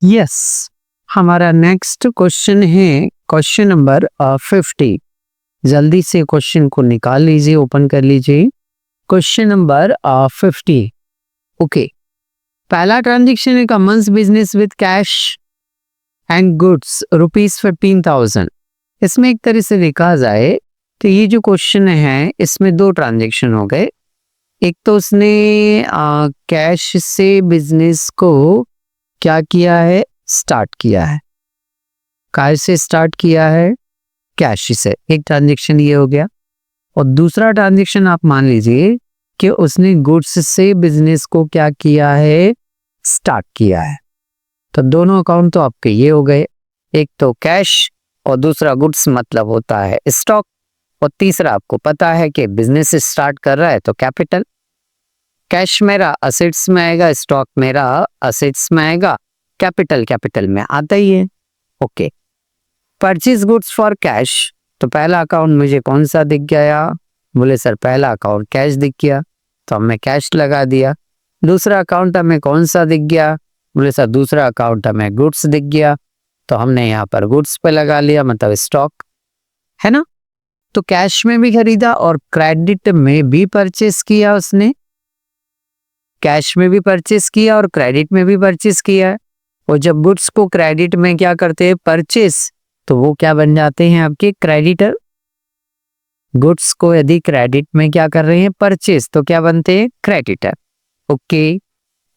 Yes, हमारा next question है question number 50। जल्दी से क्वेश्चन को निकाल लीजिए, ओपन कर लीजिए। Question number 50। ओके, पहला ट्रांजेक्शन है Cummins business with cash and goods ₹15,000। इसमें एक तरह से देखा जाए तो ये जो क्वेश्चन है इसमें दो ट्रांजेक्शन हो गए। एक तो उसने कैश से बिजनेस को क्या किया है, स्टार्ट किया है। कैश से स्टार्ट किया है, कैश से, एक ट्रांजेक्शन ये हो गया। और दूसरा ट्रांजेक्शन आप मान लीजिए कि उसने गुड्स से बिजनेस को क्या किया है, स्टार्ट किया है। तो दोनों अकाउंट तो आपके ये हो गए, एक तो कैश और दूसरा गुड्स, मतलब होता है स्टॉक। और तीसरा आपको पता है कि बिजनेस स्टार्ट कर रहा है तो कैपिटल। कैश मेरा असेट्स में आएगा, स्टॉक मेरा असेट्स में आएगा, कैपिटल में आता ही है। Okay, purchase goods for cash, तो पहला अकाउंट मुझे कौन सा दिख गया, बोले सर पहला अकाउंट कैश दिख गया, तो हमने कैश लगा दिया। दूसरा अकाउंट हमें कौन सा दिख गया, बोले सर दूसरा अकाउंट हमें गुड्स दिख गया, तो हमने यहाँ पर गुड्स पे लगा लिया, मतलब स्टॉक है ना। तो कैश में भी खरीदा और क्रेडिट में भी परचेस किया उसने, कैश में भी परचेस किया और क्रेडिट में भी परचेस किया है। और जब गुड्स को क्रेडिट में क्या करते हैं, परचेस, तो वो क्या बन जाते हैं आपके क्रेडिटर। गुड्स को यदि क्रेडिट में क्या कर रहे हैं, परचेस, तो क्या बनते हैं, क्रेडिटर। ओके,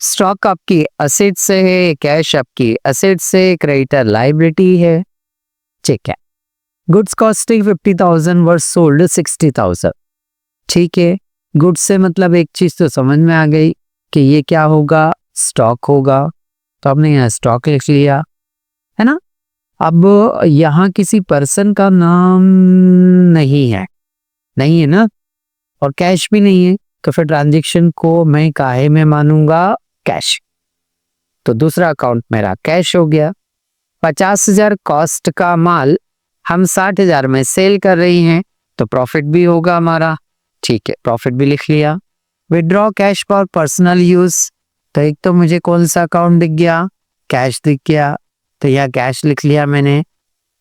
स्टॉक आपकी असेट से है, कैश आपकी असेट से, क्रेडिटर लायबिलिटी है। ठीक है, गुड्स कॉस्टिंग 50,000 वर सोल्ड 60,000। ठीक है, गुड्स से मतलब एक चीज तो समझ में आ गई कि ये क्या होगा, स्टॉक होगा, तो आपने यहाँ स्टॉक लिख लिया, है ना। अब यहाँ किसी पर्सन का नाम नहीं है ना, और कैश भी नहीं है, तो फिर ट्रांजैक्शन को मैं काहे में मानूंगा, कैश। तो दूसरा अकाउंट मेरा कैश हो गया। 50,000 कॉस्ट का माल हम 60,000 में सेल कर रही हैं, तो प्रॉफिट भी होगा हमारा। ठीक है, प्रॉफिट भी लिख लिया। Withdraw cash for personal use, तो एक तो मुझे कौन सा अकाउंट दिख गया, कैश दिख गया, तो यह कैश लिख लिया मैंने।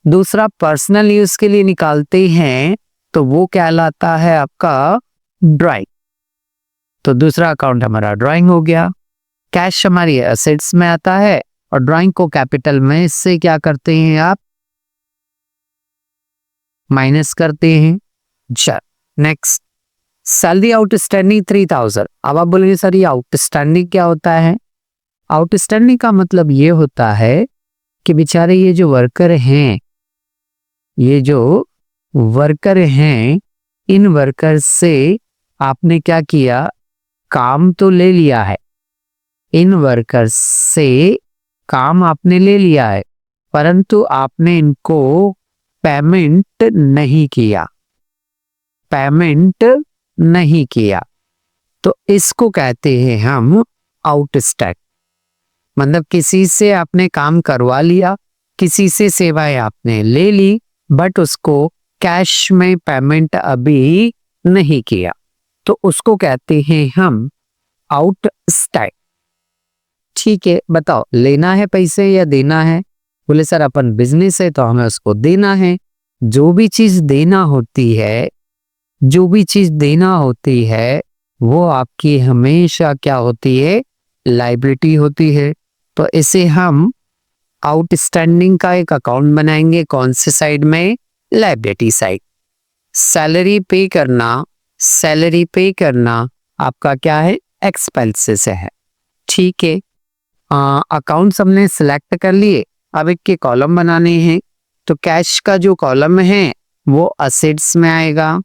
दूसरा पर्सनल यूज के लिए निकालते हैं तो वो कहलाता है आपका ड्राइंग, तो दूसरा अकाउंट हमारा ड्राइंग हो गया। कैश हमारी एसेट्स में आता है और ड्राइंग को कैपिटल में इससे क्या करते हैं आप, माइनस करते हैं। चल नेक्स्ट, सैलरी आउटस्टैंडिंग 3,000। अब आप बोलेंगे सर ये आउटस्टैंडिंग क्या होता है। आउटस्टैंडिंग का मतलब ये होता है कि बेचारे ये जो वर्कर हैं, इन वर्कर से आपने क्या किया, काम तो ले लिया है, इन वर्कर से काम आपने ले लिया है, परंतु आपने इनको पेमेंट नहीं किया, तो इसको कहते हैं हम आउटस्टैंड। मतलब किसी से आपने काम करवा लिया, किसी से सेवाएं आपने ले ली, बट उसको कैश में पेमेंट अभी नहीं किया, तो उसको कहते हैं हम आउटस्टैंड। ठीक है, बताओ लेना है पैसे या देना है, बोले सर अपन बिजनेस है तो हमें उसको देना है। जो भी चीज देना होती है वो आपकी हमेशा क्या होती है, लायबिलिटी होती है। तो इसे हम आउटस्टैंडिंग का एक अकाउंट बनाएंगे, कौन से साइड में, लायबिलिटी साइड। सैलरी पे करना आपका क्या है, एक्सपेंसेस है। ठीक है, अकाउंट्स हमने सिलेक्ट कर लिए। अब एक के कॉलम बनाने हैं, तो कैश का जो कॉलम है वो असेट्स में आएगा,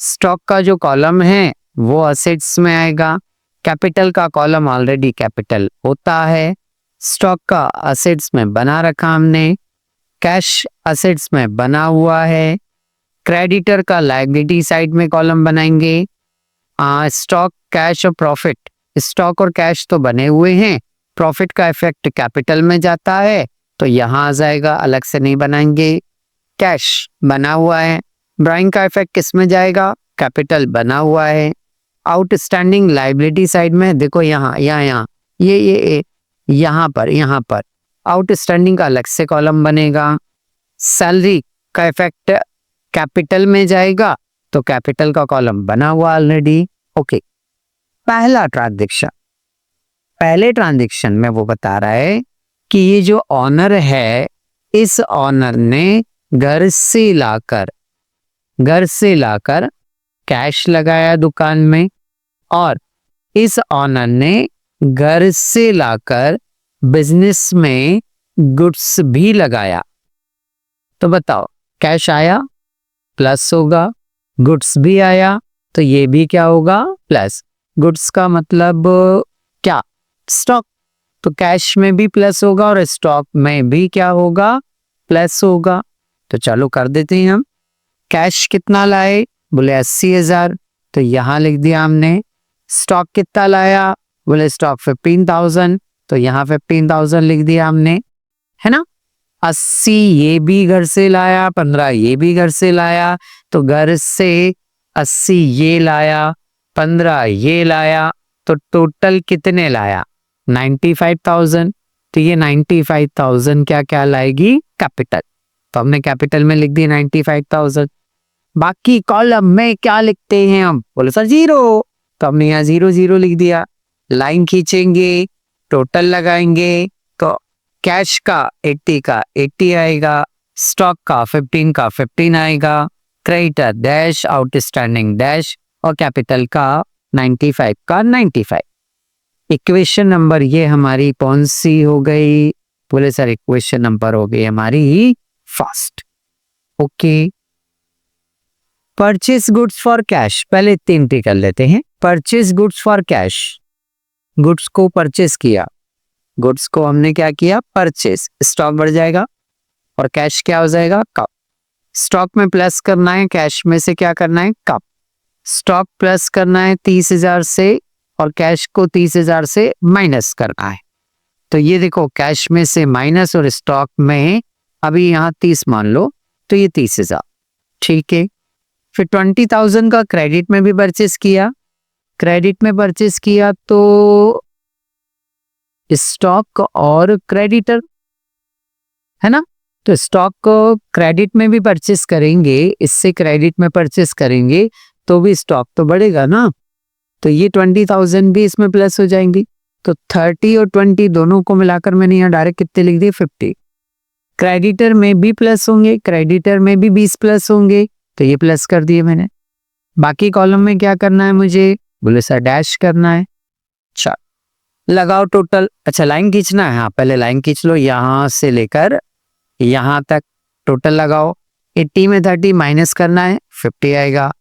स्टॉक का जो कॉलम है वो असेट्स में आएगा, कैपिटल का कॉलम ऑलरेडी कैपिटल होता है, स्टॉक का असेट्स में बना रखा हमने, कैश असेट्स में बना हुआ है, क्रेडिटर का लायबिलिटी साइड में कॉलम बनाएंगे। स्टॉक, कैश और प्रॉफिट, स्टॉक और कैश तो बने हुए हैं, प्रॉफिट का इफेक्ट कैपिटल में जाता है तो यहां आ जाएगा, अलग से नहीं बनाएंगे। कैश बना हुआ है, ड्राइंग का इफेक्ट किस में जाएगा, कैपिटल बना हुआ है। आउटस्टैंडिंग लायबिलिटी साइड में देखो, यहाँ ये यहाँ पर आउटस्टैंडिंग का अलग से कॉलम बनेगा, सैलरी का इफेक्ट कैपिटल में जाएगा तो कैपिटल का कॉलम बना हुआ ऑलरेडी। ओके, पहला ट्रांजैक्शन, पहले ट्रांजैक्शन में वो बता रहा है कि ये जो ऑनर है, इस ऑनर ने घर से लाकर कैश लगाया दुकान में, और इस ऑनर ने घर से लाकर बिजनेस में गुड्स भी लगाया। तो बताओ, कैश आया प्लस होगा, गुड्स भी आया तो ये भी क्या होगा, प्लस। गुड्स का मतलब क्या, स्टॉक, तो कैश में भी प्लस होगा और स्टॉक में भी क्या होगा, प्लस होगा। तो चलो कर देते हैं हम। कैश कितना लाए, बोले 80,000, तो यहां लिख दिया हमने। स्टॉक कितना लाया, बोले स्टॉक 15,000, तो यहाँ 15,000 लिख दिया हमने, है ना। 80 ये भी घर से लाया, 15 ये भी घर से लाया, तो घर से 80 ये लाया, 15 ये लाया, तो टोटल कितने लाया, 95,000। तो ये 95,000 क्या क्या लाएगी, कैपिटल। तो हमने कैपिटल में लिख दी 95,000। बाकी कॉलम में क्या लिखते हैं हम, बोले सर जीरो, तो हमने यहाँ 0 लिख दिया। लाइन खींचेंगे, टोटल लगाएंगे, तो कैश का 80 का 80 आएगा, स्टॉक का 15 आएगा, क्रेडिटर डैश, आउटस्टैंडिंग डैश, और कैपिटल का 95 का 95। इक्वेशन नंबर ये हमारी कौन सी हो गई, बोले सर इक्वेशन नंबर हो गई हमारी first. Okay, purchase goods for cash, पहले 3 कर लेते हैं। Purchase goods for cash, goods को परचेज किया, गुड्स को हमने क्या किया, परचेज, स्टॉक बढ़ जाएगा और कैश क्या हो जाएगा, कप। स्टॉक में प्लस करना है, कैश में से क्या करना है, कप। स्टॉक प्लस करना है 30,000 से और कैश को 30,000 से माइनस करना है। तो ये देखो, कैश में से माइनस और स्टॉक में अभी यहाँ 30 मान लो, तो ये 30,000, ठीक है। फिर 20,000 का क्रेडिट में भी परचेज किया, क्रेडिट में परचेज किया तो स्टॉक और क्रेडिटर, है ना। तो स्टॉक को क्रेडिट में भी परचेज करेंगे, इससे क्रेडिट में परचेज करेंगे तो भी स्टॉक तो बढ़ेगा ना। तो ये 20,000 भी इसमें प्लस हो जाएंगी। तो 30 और 20 दोनों को मिलाकर मैंने यहाँ डायरेक्ट कितने लिख दिए, 50। क्रेडिटर में भी प्लस होंगे, क्रेडिटर में भी 20 प्लस होंगे, तो ये प्लस कर दिए मैंने। बाकी कॉलम में क्या करना है मुझे, बोले सर डैश करना है। अच्छा, लगाओ टोटल। अच्छा, लाइन खींचना है, हाँ पहले लाइन खींच लो, यहां से लेकर यहां तक टोटल लगाओ। 80 में 30 माइनस करना है, 50 आएगा।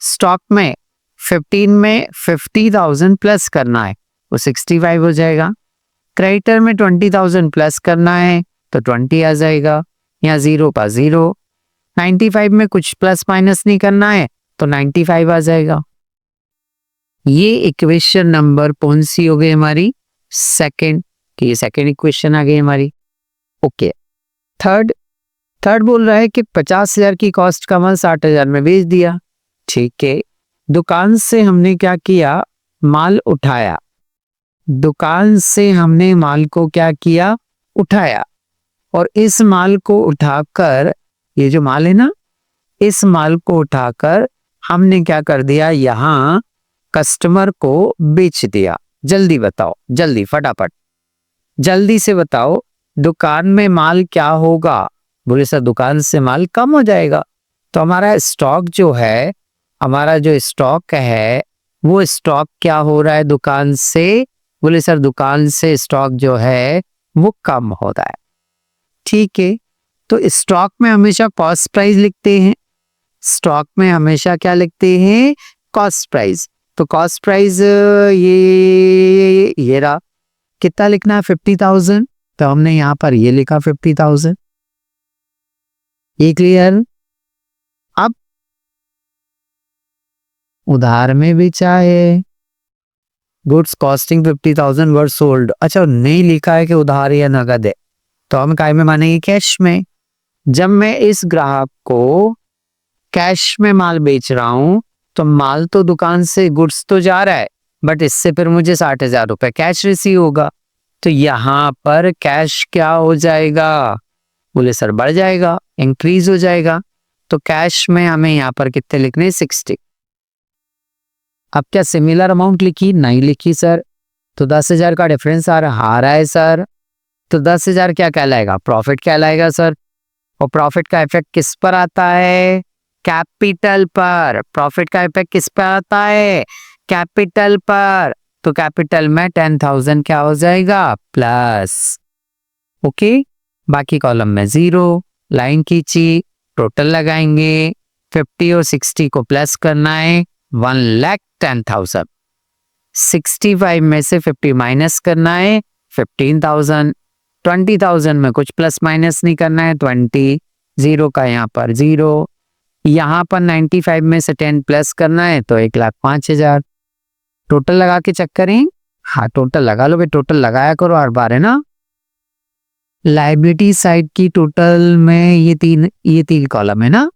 स्टॉक में 15 में 50,000 प्लस करना है, वो 65 हो जाएगा। क्रेडिटर में 20,000 प्लस करना है तो 20 आ जाएगा, यहाँ 0 का 0। 95 में कुछ प्लस माइनस नहीं करना है तो 95 आ जाएगा। ये इक्वेशन नंबर कौन सी हो गई हमारी, सेकंड, कि ये सेकंड इक्वेशन आ गई हमारी। ओके, थर्ड बोल रहा है कि 50,000 की कॉस्ट का माल 60,000 में बेच दिया, ठीक है। दुकान से हमने क्या किया, माल उठाया, दुकान से हमने माल को क्या किया, उठाया, और इस माल को उठाकर, ये जो माल है ना, इस माल को उठाकर हमने क्या कर दिया, यहां कस्टमर को बेच दिया। जल्दी बताओ, जल्दी फटाफट जल्दी से बताओ, दुकान में माल क्या होगा, बोले सर दुकान से माल कम हो जाएगा। तो हमारा स्टॉक जो है, हमारा जो स्टॉक है वो स्टॉक क्या हो रहा है दुकान से, बोले सर दुकान से स्टॉक जो है वो कम हो रहा है, ठीक है। तो स्टॉक में हमेशा कॉस्ट प्राइस लिखते हैं, स्टॉक में हमेशा क्या लिखते हैं, कॉस्ट प्राइस। तो कॉस्ट प्राइस ये रहा, कितना लिखना है, 50,000, तो हमने यहां पर ये लिखा 50,000। ये क्लियर। अब उधार में बेचा है, गुड्स कॉस्टिंग 50,000 वर सोल्ड। अच्छा, नहीं लिखा है कि उधार या नगद है, तो हम काय में मानेंगे, कैश में। जब मैं इस ग्राहक को कैश में माल बेच रहा हूं तो माल तो दुकान से, गुड्स तो जा रहा है, बट इससे फिर मुझे 60,000 रुपए कैश रिसीव होगा। तो यहाँ पर कैश क्या हो जाएगा? बोले सर बढ़ जाएगा, इंक्रीज हो जाएगा। तो कैश में हमें यहाँ पर कितने लिखने? 60। अब क्या सिमिलर अमाउंट लिखी? नहीं लिखी सर। तो 10,000 का डिफरेंस आ रहा है सर। तो 10,000 क्या कहलाएगा? प्रॉफिट कहलाएगा सर। और प्रॉफिट का इफेक्ट किस पर आता है? कैपिटल पर। प्रॉफिट का इफेक्ट किस पर आता है? कैपिटल पर। तो कैपिटल में 10,000 क्या हो जाएगा? प्लस। ओके, बाकी कॉलम में 0। लाइन खींची, टोटल लगाएंगे। 50 और 60 को प्लस करना है, 1,10,000। 65 में से 50 माइनस करना है, 15,000। 20,000 में कुछ प्लस माइनस नहीं करना है, 20। 0 का यहाँ पर 0। यहाँ पर 95 में से 10 प्लस करना है, तो 1,05,000। टोटल लगा के चेक करें। हाँ, टोटल लगा लो भाई, टोटल लगाया करो हर बार, है ना। लाइबिलिटी साइड की टोटल में ये तीन कॉलम है ना।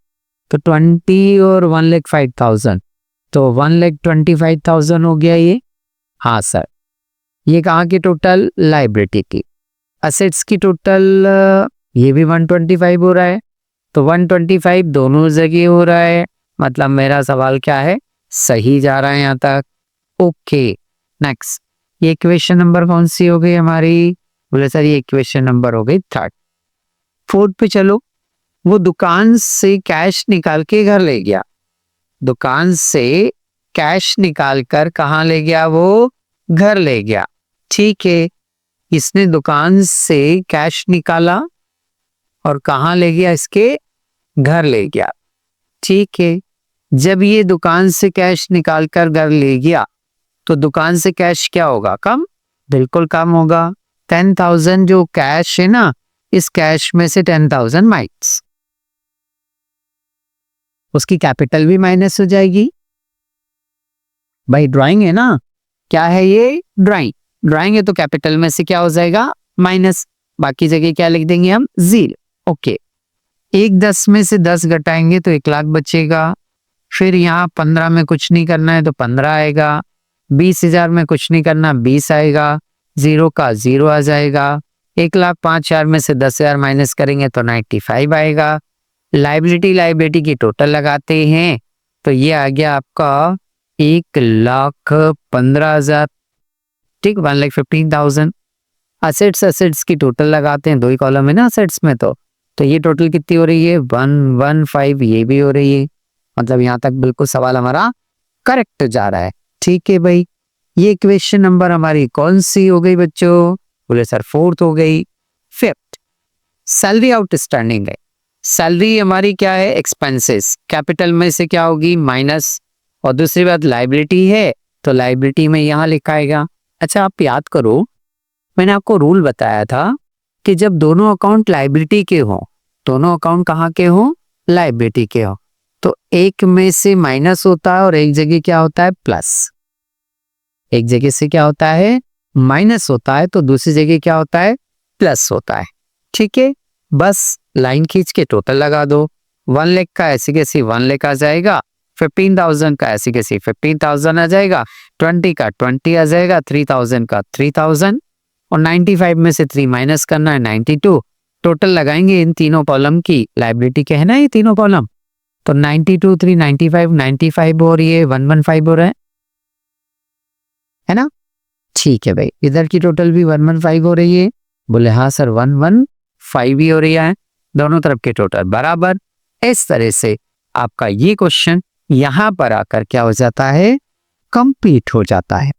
तो 20 और 1,05,000, तो 1,25,000 हो गया ये। हाँ सर, ये कहाँ की टोटल? लाइबिलिटी की। असेट्स की टोटल ये भी 125 हो रहा है, तो 125 दोनों जगह हो रहा है। मतलब मेरा सवाल क्या है? सही जा रहा है यहाँ तक। Okay, next. ये इक्वेशन नंबर कौन सी हो गई हमारी? बोले सर ये इक्वेशन नंबर हो गई 3rd। 4th पे चलो। वो दुकान से कैश निकाल के घर ले गया। दुकान से कैश निकाल कर कहाँ ले गया? वो घर ले गया। ठीक है, इसने दुकान से कैश निकाला और कहाँ ले गया? इसके घर ले गया। ठीक है, जब ये दुकान से कैश निकाल कर घर ले गया तो दुकान से कैश क्या होगा? कम। बिल्कुल कम होगा। 10,000 जो कैश है ना, इस कैश में से 10,000 माइनस, उसकी कैपिटल भी माइनस हो जाएगी। भाई ड्राइंग है ना, क्या है ये? ड्राइंग। ड्राइंग है तो कैपिटल में से क्या हो जाएगा? माइनस। बाकी जगह क्या लिख देंगे हम? 0। ओके, 10 में से 10 घटाएंगे तो 1,00,000 बचेगा। फिर यहाँ 15 में कुछ नहीं करना है तो 15 आएगा। 20,000 में कुछ नहीं करना, 20 आएगा। 0 का 0 आ जाएगा। 1,05,000 में से 10,000 माइनस करेंगे तो 95 आएगा। लाइबिलिटी की टोटल लगाते हैं तो ये आ गया आपका 1,15,000। ठीक, 1,15,000। असेट्स की टोटल लगाते हैं, 2 ही कॉलम है ना असेट्स में, तो ये टोटल कितनी हो रही है? 115। ये भी हो रही है। मतलब यहाँ तक बिल्कुल सवाल हमारा करेक्ट जा रहा है। ठीक है भाई, ये इक्वेशन नंबर हमारी कौन सी हो गई बच्चों? बोले सर 4th हो गई। 5th, सैलरी आउटस्टैंडिंग है। सैलरी हमारी क्या है? एक्सपेंसेस। कैपिटल में से क्या होगी? माइनस। और दूसरी बात लाइबिलिटी है तो लाइबिलिटी में यहाँ लिखाएगा। अच्छा, आप याद करो, मैंने आपको रूल बताया था कि जब दोनों अकाउंट लाइबिलिटी के हों, दोनों अकाउंट कहाँ के हों? लाइबिलिटी के हों, तो एक में से माइनस होता है और एक जगह क्या होता है? प्लस। एक जगह से क्या होता है? माइनस होता है, तो दूसरी जगह क्या होता है? प्लस होता है। ठीक है, बस लाइन खींच के टोटल लगा दो। 1 लाख का ऐसी कैसी 1 लाख आ जाएगा, 15,000 का ऐसी कैसी 15,000 आ जाएगा, 20 का 20 आ जाएगा, 3,000 का 3,000, और 95 में से 3 माइनस करना है 92। टोटल लगाएंगे इन तीनों कॉलम की। लाइबिलिटी के है ना ये तीनों कॉलम, तो 92, 3, 95 हो रही है, 115 हो रहा है ना। ठीक है भाई, इधर की टोटल भी 115 हो रही है। बोले हाँ सर 115 ही हो रही है, दोनों तरफ के टोटल बराबर। इस तरह से आपका ये क्वेश्चन यहां पर आकर क्या हो जाता है? कंप्लीट हो जाता है।